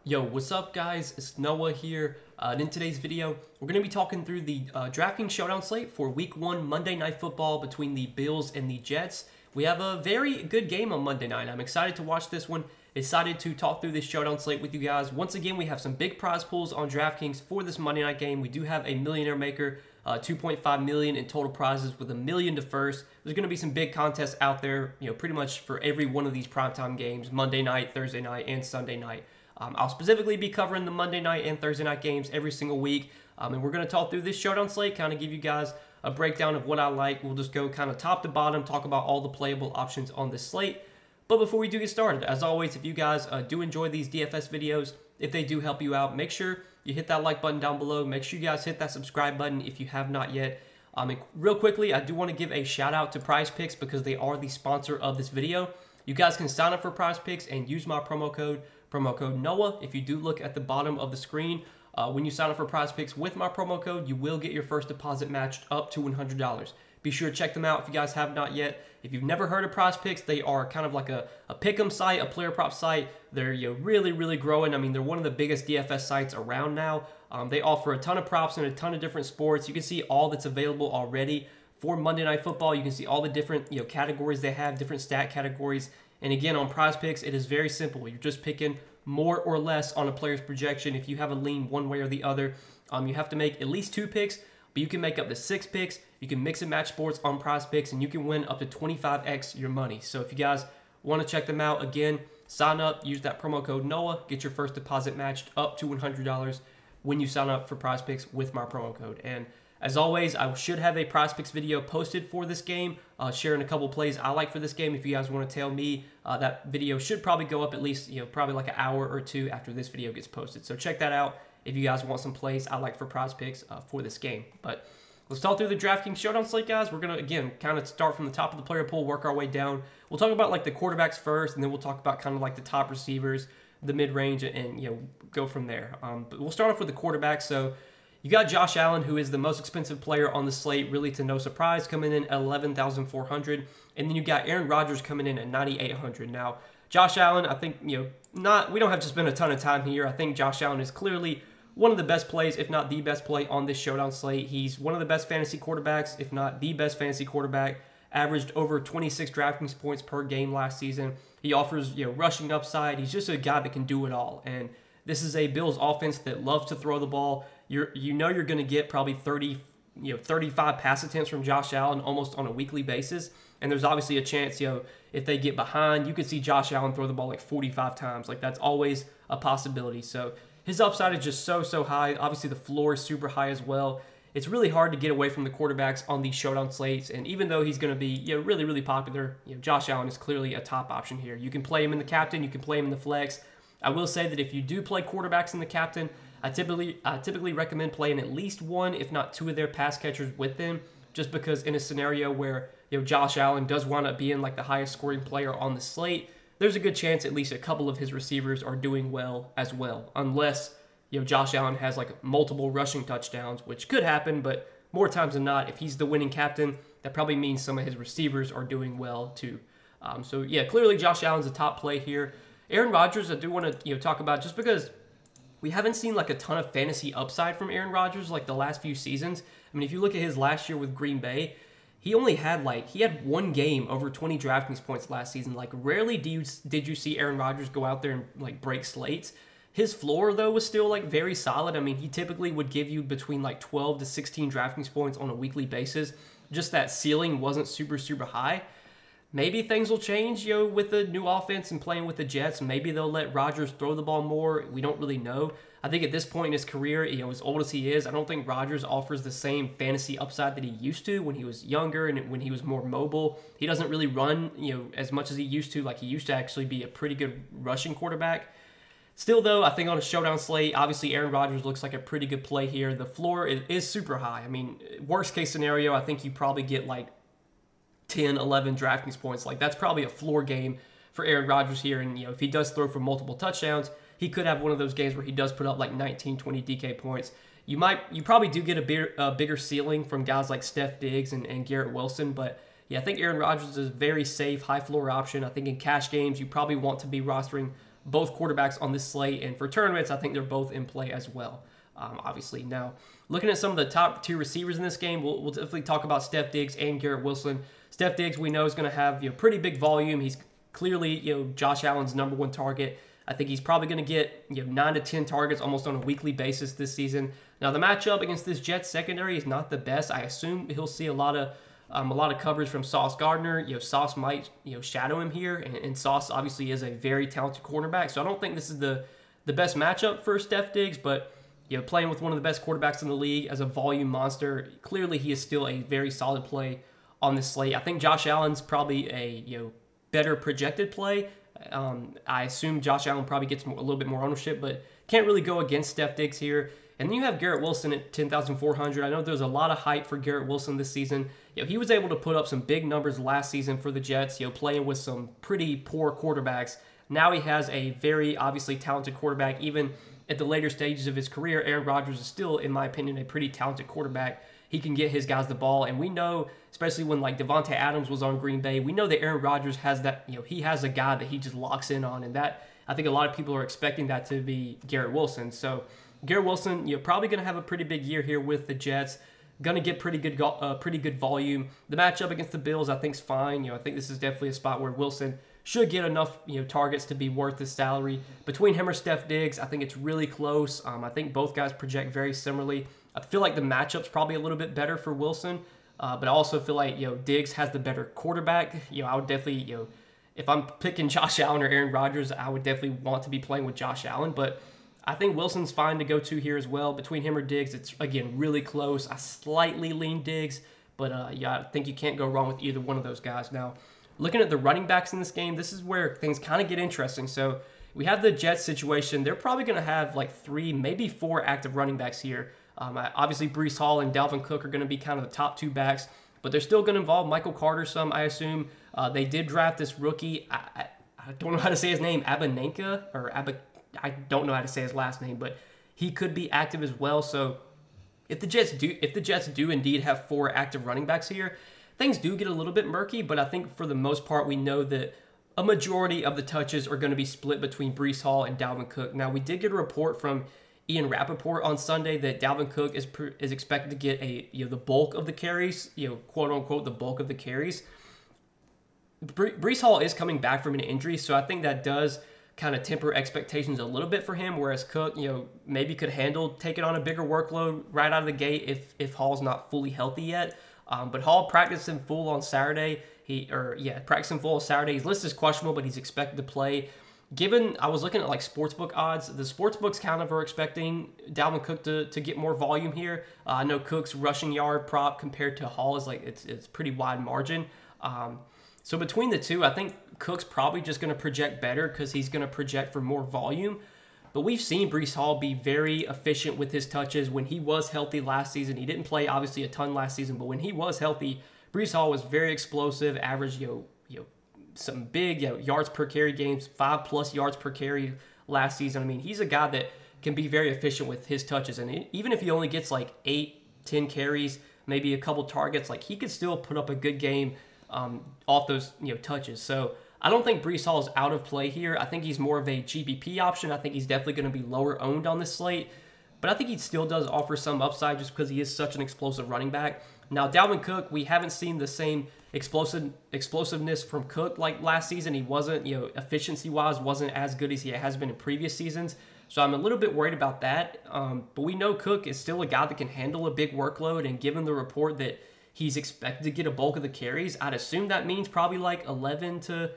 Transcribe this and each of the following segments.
Yo, what's up guys? It's Noah here. And in today's video, we're going to be talking through the Draftkings Showdown slate for Week 1 Monday Night Football between the Bills and the Jets. We have a very good game on Monday night. I'm excited to watch this one. Excited to talk through this Showdown slate with you guys. Once again, we have some big prize pools on DraftKings for this Monday night game. We do have a Millionaire Maker, 2.5 million in total prizes with $1 million to first. There's going to be some big contests out there, pretty much for every one of these primetime games, Monday night, Thursday night, and Sunday night. I'll specifically be covering the Monday night and Thursday night games every single week, and we're going to talk through this Showdown slate, kind of give you guys a breakdown of what I like. We'll just go kind of top to bottom, talk about all the playable options on this slate. But before we do get started, as always, if you guys do enjoy these DFS videos, if they do help you out, make sure you hit that like button down below. Make sure you guys hit that subscribe button if you have not yet. And real quickly, I do want to give a shout out to PrizePicks because they are the sponsor of this video. You guys can sign up for PrizePicks and use my promo code Noah. If you do look at the bottom of the screen, when you sign up for PrizePicks with my promo code, you will get your first deposit matched up to $100. Be sure to check them out if you guys have not yet. If you've never heard of PrizePicks, they are kind of like a pick'em site, a player prop site. They're really growing. I mean, they're one of the biggest DFS sites around now. They offer a ton of props and a ton of different sports. You can see all that's available already for Monday Night Football. You can see all the different categories they have, different stat categories. And again, on PrizePicks, it is very simple. You're just picking more or less on a player's projection. If you have a lean one way or the other, you have to make at least 2 picks, but you can make up to 6 picks. You can mix and match sports on PrizePicks, and you can win up to 25x your money. So if you guys want to check them out, again, sign up, use that promo code NOAH, get your first deposit matched up to $100 when you sign up for PrizePicks with my promo code. And as always, I should have a PrizePicks video posted for this game, sharing a couple plays I like for this game. If you guys want to tell me, that video should probably go up at least, probably like an hour or 2 after this video gets posted. So check that out if you guys want some plays I like for PrizePicks for this game. But let's talk through the DraftKings Showdown slate, guys. We're going to, again, kind of start from the top of the player pool, work our way down. We'll talk about like the quarterbacks first, and then we'll talk about kind of like the top receivers, the mid-range, and go from there. But we'll start off with the quarterbacks. So you got Josh Allen, who is the most expensive player on the slate, really to no surprise, coming in at $11,400. And then you got Aaron Rodgers coming in at $9,800. Now, Josh Allen, I think, we don't have to spend a ton of time here. I think Josh Allen is clearly one of the best plays, if not the best play on this Showdown slate. He's one of the best fantasy quarterbacks, if not the best fantasy quarterback. Averaged over 26 DraftKings points per game last season. He offers, rushing upside. He's just a guy that can do it all. And this is a Bills offense that loves to throw the ball. You're going to get probably 35 pass attempts from Josh Allen almost on a weekly basis. And there's obviously a chance, if they get behind, you could see Josh Allen throw the ball like 45 times. Like, that's always a possibility. So his upside is just so high. Obviously, the floor is super high as well. It's really hard to get away from the quarterbacks on these Showdown slates. And even though he's going to be really popular, Josh Allen is clearly a top option here. You can play him in the captain. You can play him in the flex. I will say that if you do play quarterbacks in the captain, I typically recommend playing at least 1, if not 2 of their pass catchers with them, just because in a scenario where Josh Allen does wind up being like the highest scoring player on the slate, there's a good chance at least a couple of his receivers are doing well as well, unless Josh Allen has like multiple rushing touchdowns, which could happen, but more times than not, if he's the winning captain, that probably means some of his receivers are doing well too. So yeah, clearly Josh Allen's a top play here. Aaron Rodgers, I do want to talk about, just because we haven't seen like a ton of fantasy upside from Aaron Rodgers like the last few seasons. I mean, if you look at his last year with Green Bay, he only had he had 1 game over 20 DraftKings points last season. Like, rarely did you see Aaron Rodgers go out there and like break slates. His floor, though, was still like very solid. I mean, he typically would give you between like 12 to 16 DraftKings points on a weekly basis. Just that ceiling wasn't super high. Maybe things will change, with the new offense and playing with the Jets. Maybe they'll let Rodgers throw the ball more. We don't really know. I think at this point in his career, as old as he is, I don't think Rodgers offers the same fantasy upside that he used to when he was younger and when he was more mobile. He doesn't really run, as much as he used to. Like, he used to actually be a pretty good rushing quarterback. Still, though, I think on a Showdown slate, obviously Aaron Rodgers looks like a pretty good play here. The floor is super high. I mean, worst case scenario, I think you probably get like 10, 11 DraftKings points. Like, that's probably a floor game for Aaron Rodgers here. And, if he does throw for multiple touchdowns, he could have one of those games where he does put up like 19, 20 DK points. You probably do get a bigger ceiling from guys like Steph Diggs and Garrett Wilson. But yeah, I think Aaron Rodgers is a very safe, high floor option. I think in cash games, you probably want to be rostering both quarterbacks on this slate, and for tournaments, I think they're both in play as well. Obviously, now looking at some of the top tier receivers in this game, we'll definitely talk about Steph Diggs and Garrett Wilson. Steph Diggs, we know, is going to have pretty big volume. He's clearly Josh Allen's #1 target. I think he's probably going to get 9 to 10 targets almost on a weekly basis this season. Now the matchup against this Jets secondary is not the best. I assume he'll see a lot of coverage from Sauce Gardner. Sauce might shadow him here, and Sauce obviously is a very talented cornerback. So I don't think this is the best matchup for Steph Diggs, but playing with one of the best quarterbacks in the league as a volume monster, clearly he is still a very solid play on this slate. I think Josh Allen's probably a better projected play. I assume Josh Allen probably gets a little bit more ownership, but can't really go against Steph Diggs here. And then you have Garrett Wilson at 10,400. I know there's a lot of hype for Garrett Wilson this season. He was able to put up some big numbers last season for the Jets, playing with some pretty poor quarterbacks. Now he has a very obviously talented quarterback. Even at the later stages of his career, Aaron Rodgers is still, in my opinion, a pretty talented quarterback. He can get his guys the ball, and we know, especially when like Devontae Adams was on Green Bay, we know that Aaron Rodgers has that, he has a guy that he just locks in on, and that, I think a lot of people are expecting that to be Garrett Wilson. So Garrett Wilson, probably going to have a pretty big year here with the Jets. Going to get pretty good volume. The matchup against the Bills, I think, is fine. I think this is definitely a spot where Wilson should get enough targets to be worth his salary. Between him or Steph Diggs, I think it's really close. I think both guys project very similarly. I feel like the matchup's probably a little bit better for Wilson, but I also feel like Diggs has the better quarterback. I would definitely if I'm picking Josh Allen or Aaron Rodgers, I would definitely want to be playing with Josh Allen, but I think Wilson's fine to go to here as well. Between him or Diggs, it's again really close. I slightly lean Diggs, but I think you can't go wrong with either one of those guys. Now, looking at the running backs in this game, this is where things kind of get interesting. So we have the Jets situation. They're probably going to have like 3, maybe 4 active running backs here. Obviously, Breece Hall and Dalvin Cook are going to be kind of the top 2 backs, but they're still going to involve Michael Carter some, I assume. They did draft this rookie. I don't know how to say his name, Abanenka, or I don't know how to say his last name, but he could be active as well. So if the Jets do indeed have 4 active running backs here, things do get a little bit murky, but I think for the most part, we know that a majority of the touches are going to be split between Breece Hall and Dalvin Cook. Now, we did get a report from Ian Rappaport on Sunday that Dalvin Cook is expected to get the bulk of the carries, quote unquote, the bulk of the carries. Breece Hall is coming back from an injury, so I think that does kind of temper expectations a little bit for him, whereas Cook, maybe could handle taking on a bigger workload right out of the gate if Hall's not fully healthy yet. But Hall practiced in full on Saturday. Practiced in full on Saturday. His list is questionable, but he's expected to play. Given, I was looking at like sportsbook odds, the sportsbooks kind of are expecting Dalvin Cook to get more volume here. I know Cook's rushing yard prop compared to Hall is like it's pretty wide margin. So between the two, I think Cook's probably just going to project better because he's going to project for more volume. But we've seen Breece Hall be very efficient with his touches when he was healthy last season. He didn't play obviously a ton last season, but when he was healthy, Breece Hall was very explosive, averaged some big yards per carry games, 5+ yards per carry last season. I mean, he's a guy that can be very efficient with his touches, and even if he only gets like 8-10 carries, maybe a couple targets, like he could still put up a good game off those touches. So I don't think Breece Hall is out of play here. I think he's more of a GPP option. I think he's definitely going to be lower owned on this slate, but I think he still does offer some upside just because he is such an explosive running back. Now, Dalvin Cook, we haven't seen the same explosiveness from Cook like last season. He wasn't, efficiency-wise, wasn't as good as he has been in previous seasons. So I'm a little bit worried about that. But we know Cook is still a guy that can handle a big workload, and given the report that he's expected to get a bulk of the carries, I'd assume that means probably like 11 to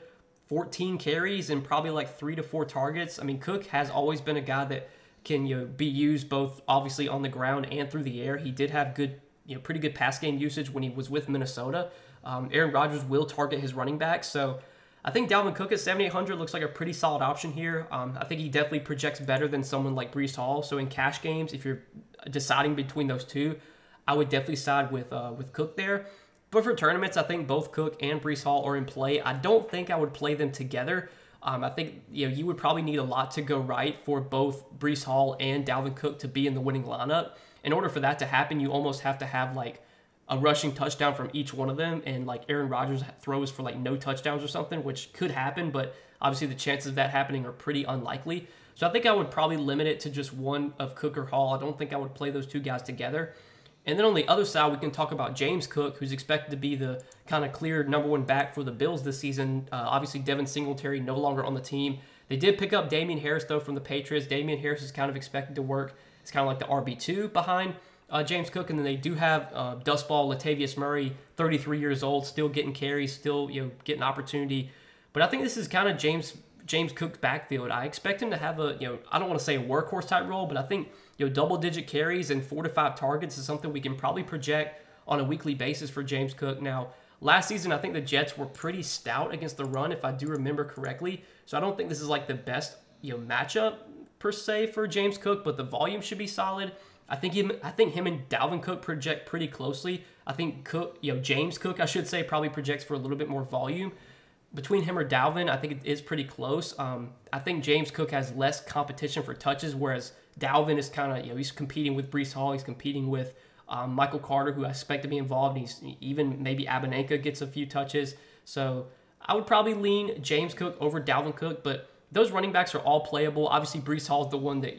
14 carries and probably like 3 to 4 targets. I mean, Cook has always been a guy that can be used both obviously on the ground and through the air. He did have good, pretty good pass game usage when he was with Minnesota. Aaron Rodgers will target his running backs, so I think Dalvin Cook at 7,800 looks like a pretty solid option here. I think he definitely projects better than someone like Breece Hall. So in cash games, if you're deciding between those two, I would definitely side with Cook there. But for tournaments, I think both Cook and Breece Hall are in play. I don't think I would play them together. I think you would probably need a lot to go right for both Breece Hall and Dalvin Cook to be in the winning lineup. In order for that to happen, you almost have to have like a rushing touchdown from each one of them, and like Aaron Rodgers throws for like no touchdowns or something, which could happen, but obviously the chances of that happening are pretty unlikely. So I think I would probably limit it to just one of Cook or Hall. I don't think I would play those two guys together. And then on the other side, we can talk about James Cook, who's expected to be the kind of clear #1 back for the Bills this season. Obviously, Devin Singletary no longer on the team. They did pick up Damian Harris, though, from the Patriots. Damian Harris is kind of expected to work. It's kind of like the RB2 behind James Cook. And then they do have dustball Latavius Murray, 33 years old, still getting carries, still getting opportunity. But I think this is kind of James Cook's backfield. I expect him to have a, I don't want to say a workhorse type role, but I think, double-digit carries and 4 to 5 targets is something we can probably project on a weekly basis for James Cook. Now, last season, I think the Jets were pretty stout against the run, if I do remember correctly. So I don't think this is like the best, matchup per se for James Cook, but the volume should be solid. I think him and Dalvin Cook project pretty closely. I think James Cook, I should say, probably projects for a little bit more volume. Between him or Dalvin, I think it is pretty close. I think James Cook has less competition for touches, whereas Dalvin is kind of, he's competing with Breece Hall. He's competing with Michael Carter, who I expect to be involved. He's even maybe Abaneka gets a few touches. So I would probably lean James Cook over Dalvin Cook, but those running backs are all playable. Obviously, Breece Hall is the one that,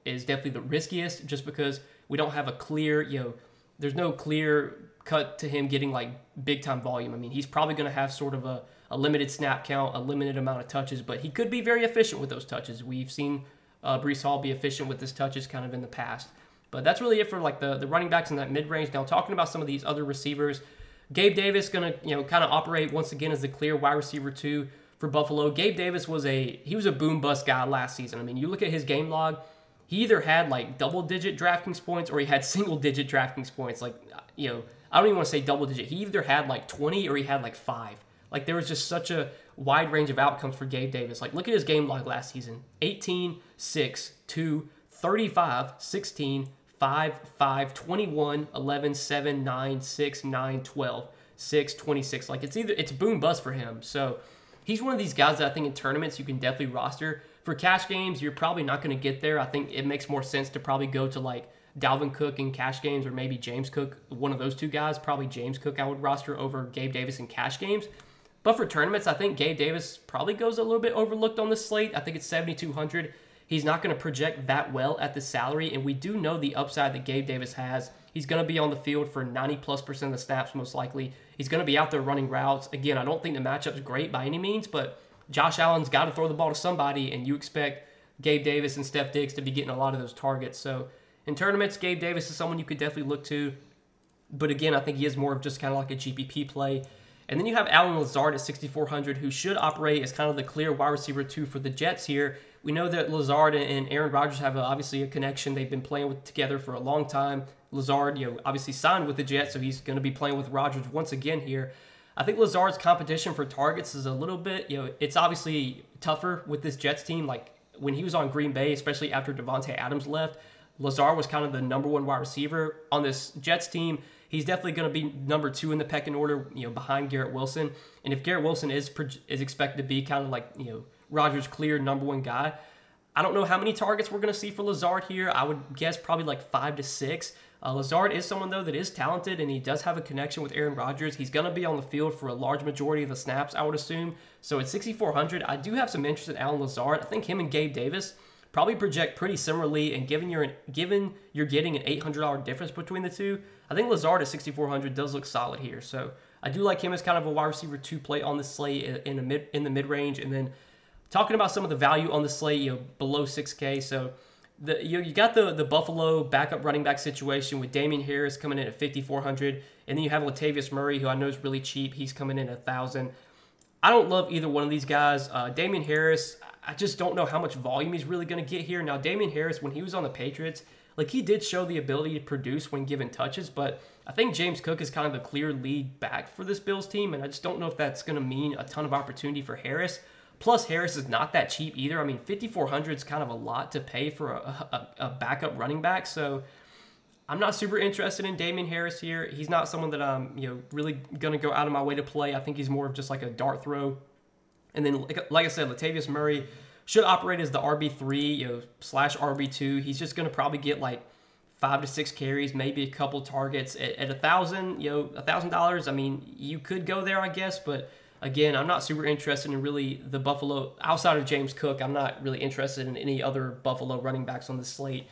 is definitely the riskiest just because we don't have a clear, there's no clear cut to him getting like big time volume. I mean, he's probably going to have sort of a limited snap count, a limited amount of touches, but he could be very efficient with those touches. We've seen Breece Hall be efficient with his touches kind of in the past. But that's really it for like the running backs in that mid-range. Now talking about some of these other receivers, Gabe Davis going to kind of operate once again as the clear wide receiver 2 for Buffalo. Gabe Davis was a boom bust guy last season. I mean, you look at his game log, he either had like double-digit DraftKings points or he had single-digit DraftKings points. Like, I don't even want to say double-digit. He either had like 20 or he had like 5. Like, there was just such a wide range of outcomes for Gabe Davis. Like, look at his game log last season. 18, 6, 2, 35, 16, 5, 5, 21, 11, 7, 9, 6, 9, 12, 6, 26. Like, it's boom bust for him. So, he's one of these guys that I think in tournaments you can definitely roster. For cash games, you're probably not going to get there. I think it makes more sense to probably go to, like, Dalvin Cook in cash games or maybe James Cook, one of those two guys. Probably James Cook I would roster over Gabe Davis in cash games. But for tournaments, I think Gabe Davis probably goes a little bit overlooked on this slate. I think it's 7,200. He's not going to project that well at the salary, and we do know the upside that Gabe Davis has. He's going to be on the field for 90+% of the snaps, most likely. He's going to be out there running routes. Again, I don't think the matchup's great by any means, but Josh Allen's got to throw the ball to somebody, and you expect Gabe Davis and Steph Diggs to be getting a lot of those targets. So in tournaments, Gabe Davis is someone you could definitely look to. But again, I think he is more of just kind of like a GPP play. And then you have Allen Lazard at 6,400, who should operate as kind of the clear wide receiver 2 for the Jets here. We know that Lazard and Aaron Rodgers have obviously a connection. They've been playing together for a long time. Lazard, obviously signed with the Jets, so he's going to be playing with Rodgers once again here. I think Lazard's competition for targets is a little bit, it's obviously tougher with this Jets team. Like when he was on Green Bay, especially after Devontae Adams left, Lazard was kind of the #1 wide receiver on this Jets team. He's definitely going to be number 2 in the pecking order, behind Garrett Wilson. And if Garrett Wilson is expected to be kind of like, Rodgers' clear #1 guy, I don't know how many targets we're going to see for Lazard here. I would guess probably like 5 to 6. Lazard is someone, though, that is talented, and he does have a connection with Aaron Rodgers. He's going to be on the field for a large majority of the snaps, I would assume. So at 6,400, I do have some interest in Allen Lazard. I think him and Gabe Davis probably project pretty similarly, and given you're getting an $800 difference between the two, I think Lazard at 6,400 does look solid here. So I do like him as kind of a wide receiver 2 play on the slate in the mid range. And then talking about some of the value on the slate, below 6K. So you got the Buffalo backup running back situation with Damian Harris coming in at 5,400, and then you have Latavius Murray, who I know is really cheap. He's coming in at 1,000. I don't love either one of these guys. Damian Harris, I just don't know how much volume he's really going to get here. Now, Damian Harris, when he was on the Patriots, like he did show the ability to produce when given touches, but I think James Cook is kind of the clear lead back for this Bills team, and I just don't know if that's going to mean a ton of opportunity for Harris. Plus, Harris is not that cheap either. I mean, 5,400 is kind of a lot to pay for a backup running back, so I'm not super interested in Damian Harris here. He's not someone that I'm really going to go out of my way to play. I think he's more of just like a dart throw. And then, like I said, Latavius Murray should operate as the RB3, /RB2. He's just going to probably get like 5 to 6 carries, maybe a couple targets at $1,000. I mean, you could go there, I guess, but again, I'm not super interested in really the Buffalo outside of James Cook. I'm not really interested in any other Buffalo running backs on the slate.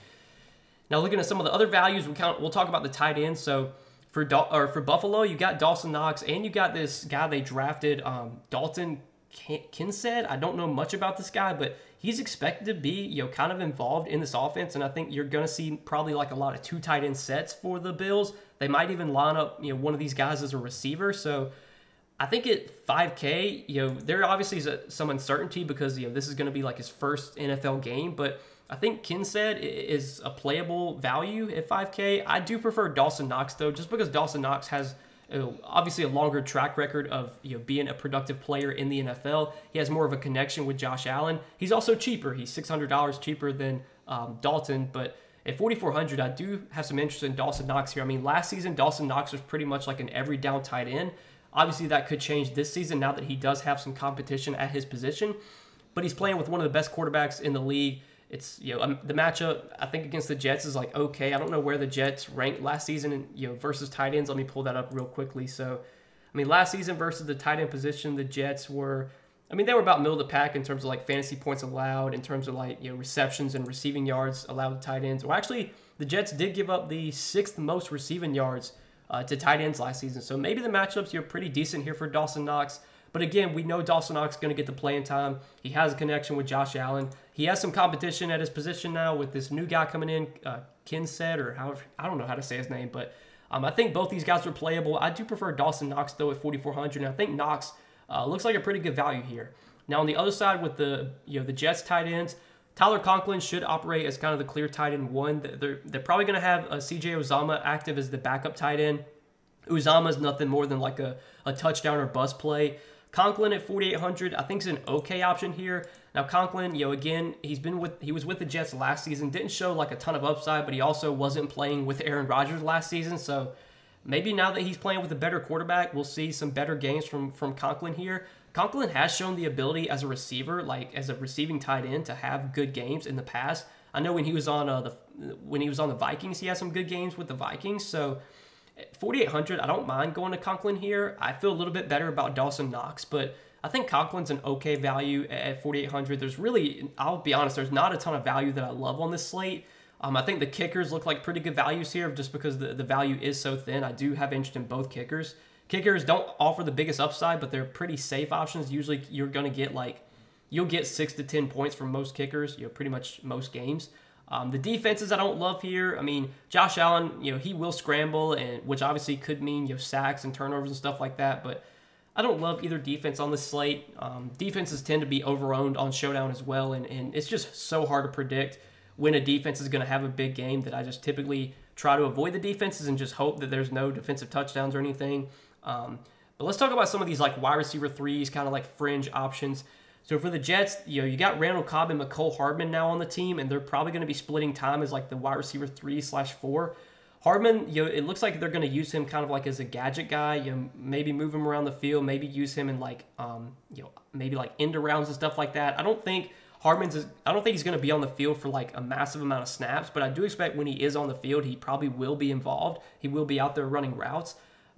Now, looking at some of the other values, we'll talk about the tight end. So for Buffalo, you got Dawson Knox, and you got this guy they drafted, Dalton Kincaid. I don't know much about this guy, but he's expected to be, kind of involved in this offense, and I think you're going to see probably like a lot of 2 tight end sets for the Bills. They might even line up, one of these guys as a receiver. So I think at 5K, there obviously is some uncertainty because, this is going to be like his first NFL game, but I think Kincaid is a playable value at 5K. I do prefer Dawson Knox, though, just because Dawson Knox has obviously a longer track record of being a productive player in the NFL. He has more of a connection with Josh Allen. He's also cheaper. He's $600 cheaper than Dalton, but at $4,400, I do have some interest in Dawson Knox here. I mean, last season, Dawson Knox was pretty much like an every down tight end. Obviously, that could change this season now that he does have some competition at his position, but he's playing with one of the best quarterbacks in the league. It's, the matchup, I think, against the Jets is like okay. I don't know where the Jets ranked last season, versus tight ends. Let me pull that up real quickly. So, I mean, last season versus the tight end position, the Jets were, they were about middle of the pack in terms of like fantasy points allowed, in terms of like, receptions and receiving yards allowed to tight ends. Well, actually, the Jets did give up the 6th most receiving yards to tight ends last season. So maybe the matchups, pretty decent here for Dawson Knox. But again, we know Dawson Knox is going to get the playing time. He has a connection with Josh Allen. He has some competition at his position now with this new guy coming in, Kincaid, or however, I don't know how to say his name. But I think both these guys are playable. I do prefer Dawson Knox, though, at $4,400. And I think Knox looks like a pretty good value here. Now, on the other side with the Jets tight ends, Tyler Conklin should operate as kind of the clear tight end 1. They're probably going to have C.J. Uzomah active as the backup tight end. Uzomah is nothing more than like a touchdown or bust play. Conklin at $4,800, I think is an okay option here. Now Conklin, again, he was with the Jets last season, didn't show like a ton of upside, but he also wasn't playing with Aaron Rodgers last season. So maybe now that he's playing with a better quarterback, we'll see some better games from Conklin here. Conklin has shown the ability as a receiver, like as a receiving tight end, to have good games in the past. I know when he was on the Vikings, he had some good games with the Vikings. So at $4,800, I don't mind going to Conklin here. I feel a little bit better about Dawson Knox, but I think Conklin's an okay value at $4,800. There's really, I'll be honest, there's not a ton of value that I love on this slate. I think the kickers look like pretty good values here just because the value is so thin. I do have interest in both kickers. Kickers don't offer the biggest upside, but they're pretty safe options. Usually you're going to get you'll get 6 to 10 points from most kickers, pretty much most games. The defenses I don't love here. I mean, Josh Allen, he will scramble, and which obviously could mean sacks and turnovers and stuff like that. But I don't love either defense on this slate. Defenses tend to be over-owned on Showdown as well, and it's just so hard to predict when a defense is going to have a big game that I just typically try to avoid the defenses and just hope that there's no defensive touchdowns or anything. But let's talk about some of these like wide receiver 3s, kind of like fringe options. So for the Jets, you got Randall Cobb and McCole Hardman now on the team, and they're probably going to be splitting time as like the wide receiver 3/4. Hardman, it looks like they're going to use him kind of like as a gadget guy. Maybe move him around the field, maybe use him in like, maybe like end arounds and stuff like that. I don't think he's going to be on the field for like a massive amount of snaps, but I do expect when he is on the field, he probably will be involved. He will be out there running routes.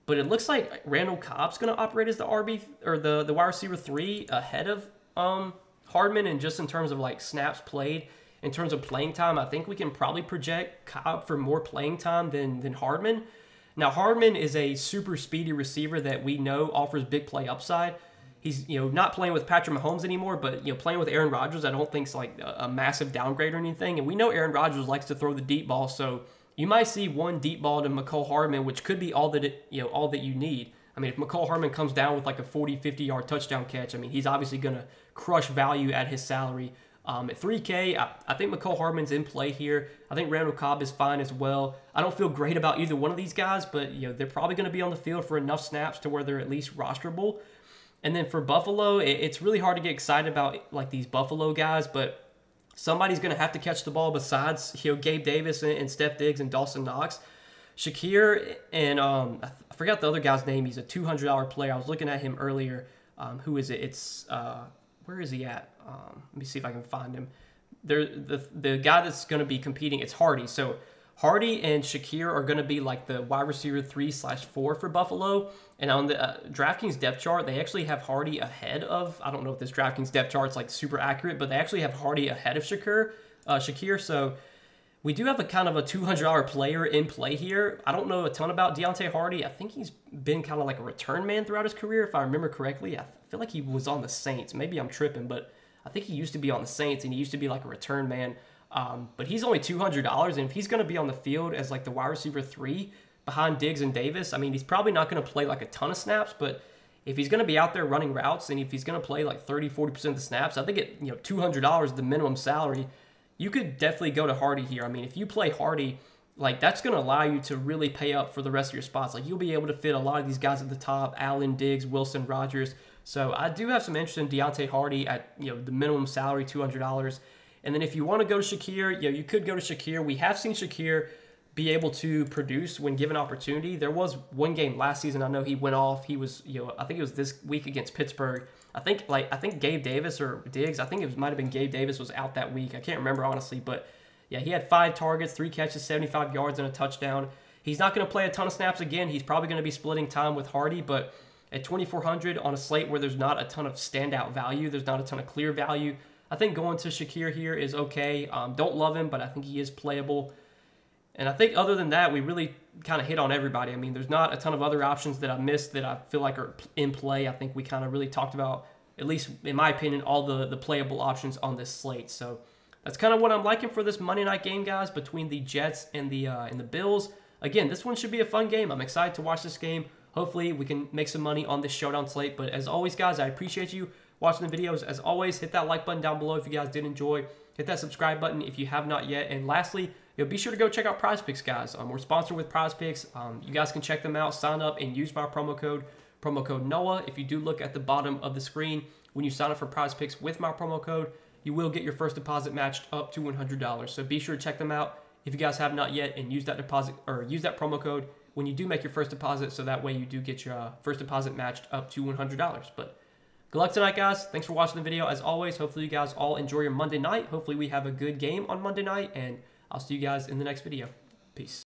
But it looks like Randall Cobb's going to operate as the RB or the wide receiver 3 ahead of Hardman, and just in terms of like snaps played, in terms of playing time, I think we can probably project Cobb for more playing time than Hardman. Now Hardman is a super speedy receiver that we know offers big play upside. He's not playing with Patrick Mahomes anymore, but playing with Aaron Rodgers, I don't think is like a massive downgrade or anything. And we know Aaron Rodgers likes to throw the deep ball, so you might see one deep ball to McCole Hardman, which could be all that you need. I mean, if McCole Hardman comes down with like a 40, 50-yard touchdown catch, I mean, he's obviously going to crush value at his salary. At $3K, I think McCole Hardman's in play here. I think Randall Cobb is fine as well. I don't feel great about either one of these guys, but they're probably going to be on the field for enough snaps to where they're at least rosterable. And then for Buffalo, it's really hard to get excited about like these Buffalo guys, but somebody's going to have to catch the ball besides Gabe Davis and Steph Diggs and Dawson Knox. Shakir and I forgot the other guy's name. He's a $200 player. I was looking at him earlier. Who is it? It's where is he at? Let me see if I can find him. The guy that's going to be competing, it's Hardy. So Hardy and Shakir are going to be like the wide receiver 3/4 for Buffalo. And on the DraftKings depth chart, they actually have Hardy ahead of, I don't know if this DraftKings depth chart's like super accurate, but they actually have Hardy ahead of Shakir. So we do have a kind of a $200 player in play here. I don't know a ton about Deontay Hardy. I think he's been kind of like a return man throughout his career, if I remember correctly. I feel like he was on the Saints. Maybe I'm tripping, but I think he used to be on the Saints, and he used to be like a return man. But he's only $200, and if he's going to be on the field as like the wide receiver 3 behind Diggs and Davis, I mean, he's probably not going to play like a ton of snaps, but if he's going to be out there running routes, and if he's going to play like 30-40% of the snaps, I think at $200, the minimum salary, you could definitely go to Hardy here. I mean, if you play Hardy, like that's going to allow you to really pay up for the rest of your spots. Like you'll be able to fit a lot of these guys at the top: Allen, Diggs, Wilson, Rodgers. So I do have some interest in Deontay Hardy at the minimum salary, $200. And then if you want to go to Shakir, you could go to Shakir. We have seen Shakir be able to produce when given opportunity. There was one game last season, I know he went off. He was, I think it was this week against Pittsburgh. I think Gabe Davis or Diggs, I think it might have been Gabe Davis was out that week. I can't remember honestly, but yeah, he had 5 targets, 3 catches, 75 yards, and a touchdown. He's not going to play a ton of snaps again. He's probably going to be splitting time with Hardy, but at 2,400 on a slate where there's not a ton of standout value, there's not a ton of clear value, I think going to Shakir here is okay. Don't love him, but I think he is playable. And I think other than that, we really kind of hit on everybody. I mean, there's not a ton of other options that I missed that I feel like are in play. I think we kind of really talked about, at least in my opinion, all the playable options on this slate. So that's kind of what I'm liking for this Monday night game, guys, between the Jets and the Bills. Again, this one should be a fun game. I'm excited to watch this game. Hopefully, we can make some money on this showdown slate. But as always, guys, I appreciate you watching the videos. As always, hit that like button down below if you guys did enjoy. Hit that subscribe button if you have not yet. And lastly, be sure to go check out PrizePicks, guys. We're sponsored with PrizePicks. You guys can check them out, sign up, and use my promo code NOAH. If you do look at the bottom of the screen, when you sign up for PrizePicks with my promo code, you will get your first deposit matched up to $100. So be sure to check them out if you guys have not yet, and use that deposit or use that promo code when you do make your first deposit, so that way you do get your first deposit matched up to $100. But good luck tonight, guys. Thanks for watching the video. As always, hopefully you guys all enjoy your Monday night. Hopefully we have a good game on Monday night, and I'll see you guys in the next video. Peace.